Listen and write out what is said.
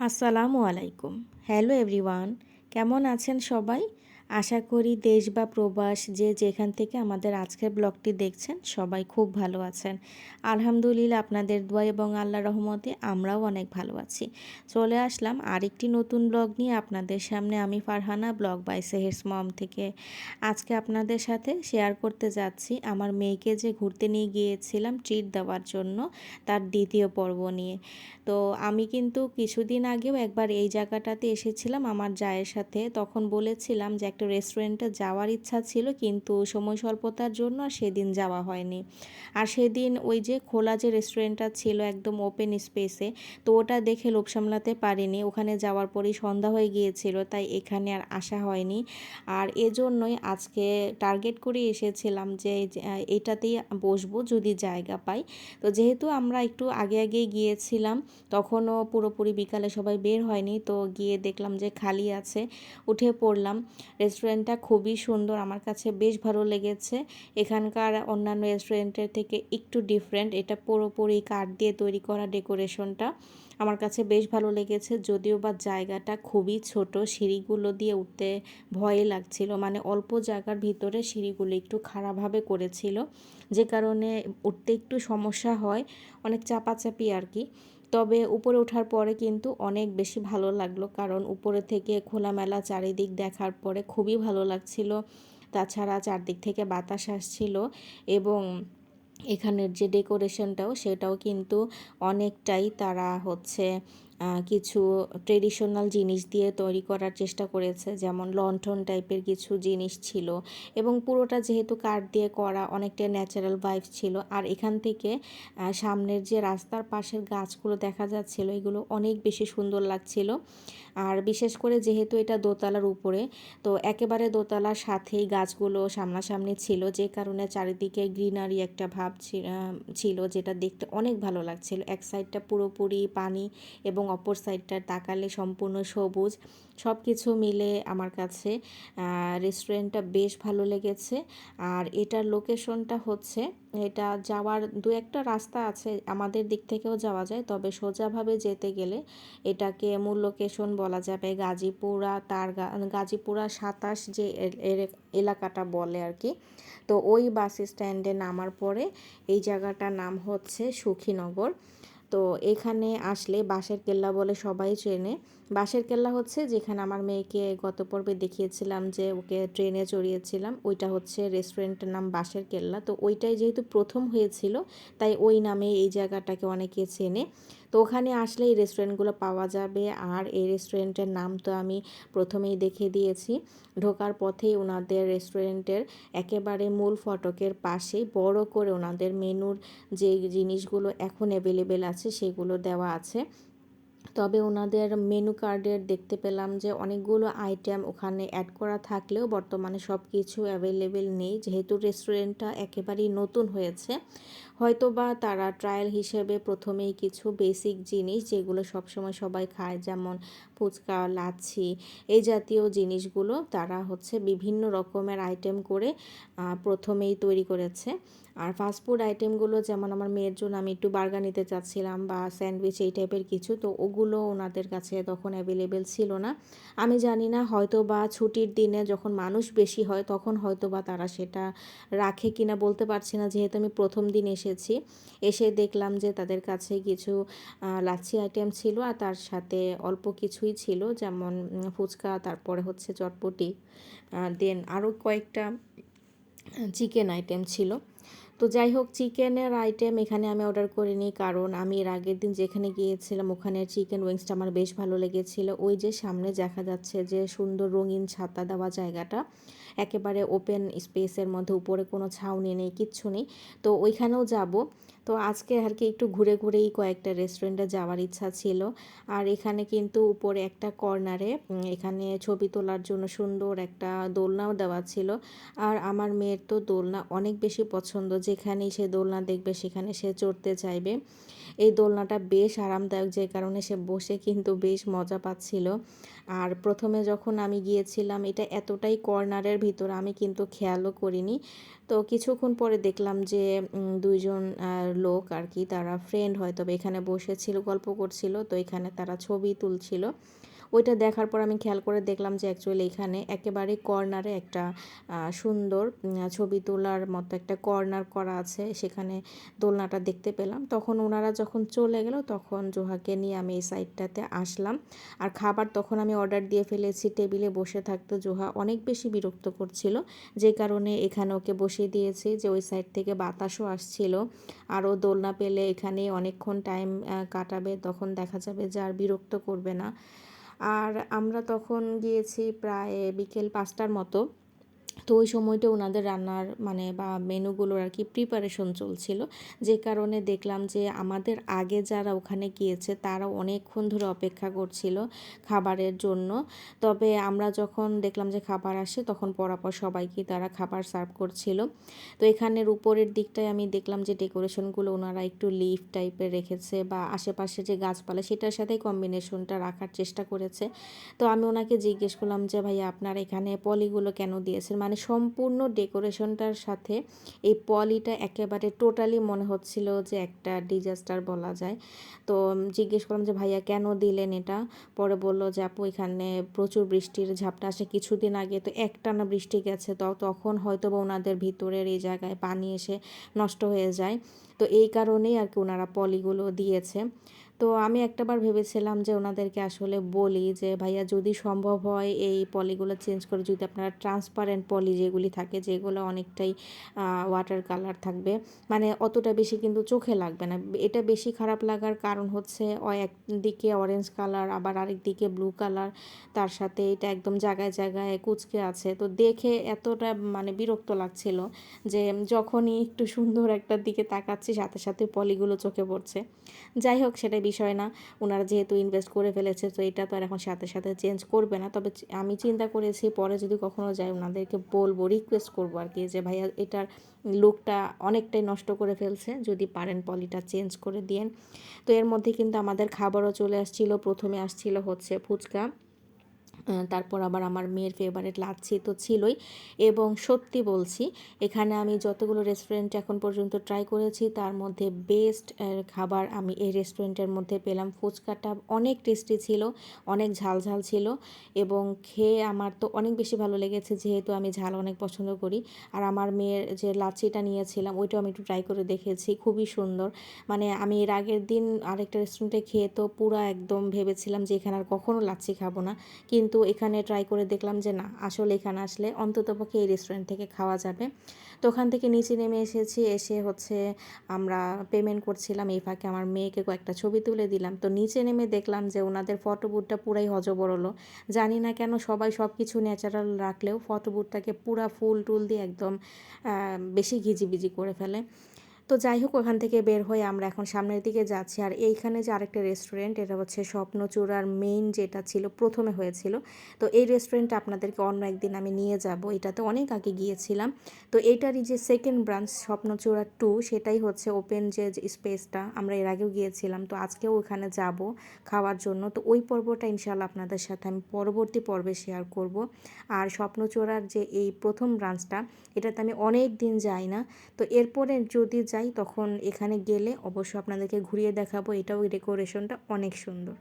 আসসালামু আলাইকুম। Hello everyone, কেমন আছেন সবাই? আশা করি দেশ বা প্রবাস যে যেখান থেকে আমাদের আজকের ব্লগটি দেখছেন সবাই খুব ভালো আছেন। আলহামদুলিল্লাহ, আপনাদের দোয়া এবং আল্লাহর রহমতে আমরাও অনেক ভালো আছি। চলে আসলাম আরেকটি নতুন ব্লগ নিয়ে আপনাদের সামনে। আমি ফারহানা, ব্লগ বাই সেহেরস মম থেকে। আজকে আপনাদের সাথে শেয়ার করতে যাচ্ছি আমার মেয়েকে যে ঘুরতে নিয়ে গিয়েছিলাম ট্রিট দেওয়ার জন্য, তার দ্বিতীয় পর্ব নিয়ে। তো আমি কিন্তু কিছুদিন আগেও একবার এই জায়গাটাতে এসেছিলাম আমার জায়ের সাথে। তখন বলেছিলাম যে একটা রেস্টুরেন্টে যাওয়ার ইচ্ছা ছিল, কিন্তু সময় স্বল্পতার জন্য আর সেদিন যাওয়া হয়নি। আর সেদিন ওই যে খোলা যে রেস্টুরেন্টটা ছিল একদম ওপেন স্পেসে, তো ওটা দেখে লোভ সামলাতে পারিনি। ওখানে যাওয়ার পরেই সন্ধ্যা হয়ে গিয়েছিল, তাই এখানে আর আসা হয়নি। আর এজন্যই আজকে টার্গেট করে এসেছিলাম যে এটাতেই বসবো যদি জায়গা পাই। তো যেহেতু আমরা একটু আগে আগে গিয়েছিলাম, তখনও পুরোপুরি বিকালে সবাই বের হয়নি, তো গিয়ে দেখলাম যে খালি আছে। উঠে পড়লাম। রেস্টুরেন্টটা খুবই সুন্দর, আমার কাছে বেশ ভালো লেগেছে। এখানকার অন্যান্য রেস্টুরেন্টের থেকে একটু ডিফারেন্ট, এটা পুরোপুরি কাঠ দিয়ে তৈরি করা ডেকোরেশনটা আমার কাছে বেশ ভালো লেগেছে। যদিও বা জায়গাটা খুবই ছোট, সিঁড়িগুলো দিয়ে উঠতে ভয় লাগছিল, মানে অল্প জায়গার ভিতরে সিঁড়িগুলো একটু খারাপভাবে করেছিল, যে কারণে উঠতে একটু সমস্যা হয়, অনেক চাপাচাপি আর কি। তবে উপরে ওঠার পরে কিন্তু অনেক বেশি ভালো লাগলো, কারণ উপরে থেকে খোলামেলা চারিদিক দেখার পরে খুবই ভালো লাগছিল। তাছাড়া চারদিক থেকে বাতাস আসছিল, এবং এখানের যে ডেকোরেশনটাও সেটাও কিন্তু অনেকটাই তারা হচ্ছে কিছু ট্রেডিশনাল জিনিস দিয়ে তৈরি করার চেষ্টা করেছে, যেমন লণ্ঠন টাইপের কিছু জিনিস ছিল, এবং পুরোটা যেহেতু কাঠ দিয়ে করা অনেকটা ন্যাচারাল ভাইব ছিল। আর এখান থেকে সামনের যে রাস্তার পাশের গাছগুলো দেখা যাচ্ছিল, এগুলো অনেক বেশি সুন্দর লাগছিল। আর বিশেষ করে যেহেতু এটা দোতলার উপরে, তো একেবারে দোতলার সাথেই গাছগুলো সামনাসামনি ছিল, যে কারণে চারিদিকে গ্রিনারি একটা ভাব ছিল, যেটা দেখতে অনেক ভালো লাগছিল। এক সাইডটা পুরোপুরি পানি এবং অপর সাইডটা তাকালে সম্পূর্ণ সবুজ। সব কিছু মিলে আমার কাছে রেস্টুরেন্টটা বেশ ভালো লেগেছে। আর এটার লোকেশনটা হচ্ছে, এটা যাওয়ার দু একটা রাস্তা আছে, আমাদের দিক থেকেও যাওয়া যায়, তবে সোজাভাবে যেতে গেলে এটাকে মূল লোকেশন বলা যাবে গাজীপুরা, গাজীপুরা ২৭ যে এলাকাটা বলে আর কি। তো ওই বাস স্ট্যান্ডে নামার পরে এই জায়গাটার নাম হচ্ছে সুখীনগর। তো এখানে আসলে বাঁশের কেল্লা বলে সবাই চেনে। বাঁশের কেল্লা হচ্ছে যেখানে আমার মেয়েকে গত পর্বে দেখিয়েছিলাম যে ওকে ট্রেনে চড়িয়েছিলাম, ওইটা হচ্ছে রেস্টুরেন্টের নাম বাঁশের কেল্লা। তো ওইটাই যেহেতু প্রথম হয়েছিল, তাই ওই নামে এই জায়গাটাকে অনেকে চেনে। তো ওখানে আসলে এই রেস্টুরেন্টগুলো পাওয়া যাবে। আর এই রেস্টুরেন্টের নাম তো আমি প্রথমেই দেখিয়ে দিয়েছি। ঢোকার পথেই ওনাদের রেস্টুরেন্টের একেবারে মূল ফটকের পাশেই বড় করে ওনাদের মেনুর যে জিনিসগুলো এখন অ্যাভেলেবেল আছে সেগুলো দেওয়া আছে। তবে ওনাদের মেনু কার্ডের দেখতে পেলাম যে অনেকগুলো আইটেম ওখানে অ্যাড করা থাকলেও বর্তমানে সব কিছু অ্যাভেলেবেল নেই, যেহেতু রেস্টুরেন্টটা একেবারেই নতুন হয়েছে। হয়তো বা তারা ট্রায়াল হিসেবে প্রথমেই কিছু বেসিক জিনিস যেগুলো সবসময় সবাই খায়, যেমন ফুচকা, লাচ্ছি, এই জাতীয় জিনিসগুলো তারা হচ্ছে বিভিন্ন রকমের আইটেম করে প্রথমেই তৈরি করেছে। আর ফাস্টফুড আইটেমগুলো যেমন আমার মেয়ের জন্য আমি একটু বার্গার নিতে চাচ্ছিলাম বা স্যান্ডউইচ এই টাইপের কিছু, তো ওগুলো ওনাদের কাছে তখন অ্যাভেলেবেল ছিল না। আমি জানি না, হয়তো বা ছুটির দিনে যখন মানুষ বেশি হয় তখন হয়তো বা তারা সেটা রাখে কিনা বলতে পারছি না, যেহেতু আমি প্রথম দিন এসেছি। এসে দেখলাম যে তাদের কাছে কিছু লাচ্ছি আইটেম ছিল, আর তার সাথে অল্প কিছুই ছিল, যেমন ফুচকা, তারপরে হচ্ছে চটপটি, দেন আরও কয়েকটা চিকেন আইটেম ছিল। তো যাই হোক, চিকেনের আইটেম এখানে আমি অর্ডার করিনি, কারণ আমি এর আগের দিন যেখানে গিয়েছিলাম ওখানের চিকেন উইংসটা আমার বেশ ভালো লেগেছিল। ওই যে সামনে দেখা যাচ্ছে যে সুন্দর রঙিন ছাতা দেওয়া জায়গাটা, একেবারে ওপেন স্পেসের মধ্যে, উপরে কোনো ছাউনি নেই, কিচ্ছু নেই। তো ওইখানেও যাব। তো আজকে আর কি একটু ঘুরে ঘুরেই কয়েকটা রেস্টুরেন্টে যাওয়ার ইচ্ছা ছিল। আর এখানে কিন্তু উপরে একটা কর্নারে এখানে ছবি তোলার জন্য সুন্দর একটা দোলনাও দেওয়া ছিল। আর আমার মেয়ের তো দোলনা অনেক বেশি পছন্দ, যেখানেই সে দোলনা দেখবে সেখানে সে চড়তে চাইবে। এই দোলনাটা বেশ আরামদায়ক, যে কারণে সে বসে কিন্তু বেশ মজা পাচ্ছিল। আর প্রথমে যখন আমি গিয়েছিলাম এটা এতটাই কর্নারের ভিতর, আমি কিন্তু খেয়ালও করিনি। তো কিছুক্ষণ পরে দেখলাম যে দুইজন লোক আর কি, তারা ফ্রেন্ড হয়তো এখানে বসেছিল, গল্প করছিল, তো এখানে তারা ছবি তুলছিল। ওইটা দেখার পর আমি খেয়াল করে দেখলাম যে অ্যাকচুয়ালি এখানে একেবারে কর্নারে একটা সুন্দর ছবি তোলার মতো একটা কর্নার করা আছে, সেখানে দোলনাটা দেখতে পেলাম। তখন ওনারা যখন চলে গেল তখন জোহাকে নিয়ে আমি এই সাইডটাতে আসলাম। আর খাবার তখন আমি অর্ডার দিয়ে ফেলেছি, টেবিলে বসে থাকতে জোহা অনেক বেশি বিরক্ত করছিল, যে কারণে এখানে ওকে বসিয়ে দিয়েছি, যে ওই সাইড থেকে বাতাসও আসছিল। আরও দোলনা পেলে এখানে অনেকক্ষণ টাইম কাটাবে, তখন দেখা যাবে যে আর বিরক্ত করবে না। আর আমরা তখন গিয়েছি প্রায় বিকেল 5টার মতো। তো ওই সময়টা ওনাদের রান্নার মানে বা মেনুগুলোর আর কি প্রিপারেশন চলছিল, যে কারণে দেখলাম যে আমাদের আগে যারা ওখানে গিয়েছে তারা অনেকক্ষণ ধরে অপেক্ষা করছিল খাবারের জন্য। তবে আমরা যখন দেখলাম যে খাবার আসে তখন পরাপর সবাইকে তারা খাবার সার্ভ করছিল। তো এখানের উপরের দিকটায় আমি দেখলাম যে ডেকোরেশনগুলো ওনারা একটু লিফ টাইপের রেখেছে, বা আশেপাশে যে গাছপালা সেটার সাথেই কম্বিনেশনটা রাখার চেষ্টা করেছে। তো আমি ওনাকে জিজ্ঞেস করলাম যে ভাইয়া আপনার এখানে পলিগুলো কেন দিয়েছেন, মানে সম্পূর্ণ ডেকোরেশনটার সাথে এই পলিটা একেবারে টোটালি মনে হচ্ছিল যে একটা ডিজাস্টার বলা যায়। তো জিজ্ঞেস করলাম যে ভাইয়া কেন দিলেন এটা। পরে বলল যে আপু এখানে প্রচুর বৃষ্টির ঝাপটা আসে, কিছুদিন আগে তো একটানা বৃষ্টি গেছে, তো তখন হয়তো বা ওনাদের ভিতরের এই জায়গায় পানি এসে নষ্ট হয়ে যায়, তো এই কারণেই আর কি ওনারা পলিগুলো দিয়েছে। তো আমি একটাবার ভেবেছিলাম যে ওনাদেরকে আসলে বলি যে ভাইয়া যদি সম্ভব হয় এই পলিগুলো চেঞ্জ করে যদি আপনারা ট্রান্সপারেন্ট পলি যেগুলি থাকে, যেগুলো অনেকটাই ওয়াটার কালার থাকবে, মানে অতটা বেশি কিন্তু চোখে লাগবে না। এটা বেশি খারাপ লাগার কারণ হচ্ছে একদিকে অরেঞ্জ কালার, আবার আরেক দিকে ব্লু কালার, তার সাথে এটা একদম জায়গায় জায়গায় কুচকে আছে, তো দেখে এতটা মানে বিরক্ত লাগছিল যে যখনই একটু সুন্দর একটার দিকে তাকাচ্ছি সাথে সাথে পলিগুলো চোখে পড়ছে। যাই হোক, সেটা বিষয় না, ওনারা যেহেতু ইনভেস্ট করে ফেলেছে তো এটা তো আর এখন সাথে সাথে চেঞ্জ করবে না। তবে আমি চিন্তা করেছি পরে যদি কখনো যাই ওনাদেরকে বলবো, রিকোয়েস্ট করবো আর কি, যে ভাইয়া এটার লুকটা অনেকটাই নষ্ট করে ফেলছে, যদি পারেন পলিটা চেঞ্জ করে দিয়েন। তো এর মধ্যে কিন্তু আমাদের খাবারও চলে আসছিল। প্রথমে আসছিল হচ্ছে ফুচকা, তারপর আবার আমার মেয়ের ফেভারিট লাচ্ছি তো ছিলই। এবং সত্যি বলছি, এখানে আমি যতগুলো রেস্টুরেন্ট এখন পর্যন্ত ট্রাই করেছি তার মধ্যে বেস্ট খাবার আমি এই রেস্টুরেন্টের মধ্যে পেলাম। ফুচকাটা অনেক টেস্টি ছিল, অনেক ঝাল ঝাল ছিল, এবং খেয়ে আমার তো অনেক বেশি ভালো লেগেছে, যেহেতু আমি ঝাল অনেক পছন্দ করি। আর আমার মেয়ের যে লাচ্ছিটা নিয়েছিলাম ওইটাও আমি একটু ট্রাই করে দেখেছি, খুবই সুন্দর। মানে আমি এর আগের দিন আরেকটা রেস্টুরেন্টে খেয়ে তো পুরো একদম ভেবেছিলাম যে এখানে আর কখনো লাচ্ছি খাবো না, কিন্তু এখানে ট্রাই করে দেখলাম যে না, আসলে এখানে আসলে অন্ততপক্ষে এই রেস্টুরেন্ট থেকে খাওয়া যাবে। তো ওখান থেকে নিচে নেমে এসেছি, এসে হচ্ছে আমরা পেমেন্ট করছিলাম, এই ফাঁকে আমার মেয়েকে কয়েকটা ছবি তুলে দিলাম। তো নিচে নেমে দেখলাম যে ওনাদের ফটোবুথটা পুরাই হজবরল। জানি না কেন সবাই সব কিছু ন্যাচারাল রাখলেও ফটোবুথটাকে পুরা ফুল টুল দিয়ে একদম বেশি ঘিজিবিজি করে ফেলে। তো যাই হোক, ওখান থেকে বের হয়ে আমরা এখন সামনের দিকে যাচ্ছি। আর এইখানে যে আরেকটা রেস্টুরেন্ট, এটা হচ্ছে স্বপ্নচূড়ার মেইন যেটা ছিল প্রথমে হয়েছিল, তো এই রেস্টুরেন্টটা আপনাদেরকে অন্য একদিন আমি নিয়ে যাব, এটাতে অনেক আগে গিয়েছিলাম। তো এইটারই যে সেকেন্ড ব্রাঞ্চ স্বপ্নচূড়া 2, সেটাই হচ্ছে ওপেন যে স্পেসটা, আমরা এর আগেও গিয়েছিলাম, তো আজকেও ওখানে যাব খাওয়ার জন্য। তো ওই পর্বটা ইনশাল্লাহ আপনাদের সাথে আমি পরবর্তী পর্বে শেয়ার করব। আর স্বপ্নচূড়ার যে এই প্রথম ব্রাঞ্চটা, এটাতে আমি অনেক দিন যাই না, তো এরপরে যদি যাই তখন এখানে গেলে অবশ্যই আপনাদেরকে ঘুরিয়ে দেখাবো, এটাও ডেকোরেশনটা অনেক সুন্দর।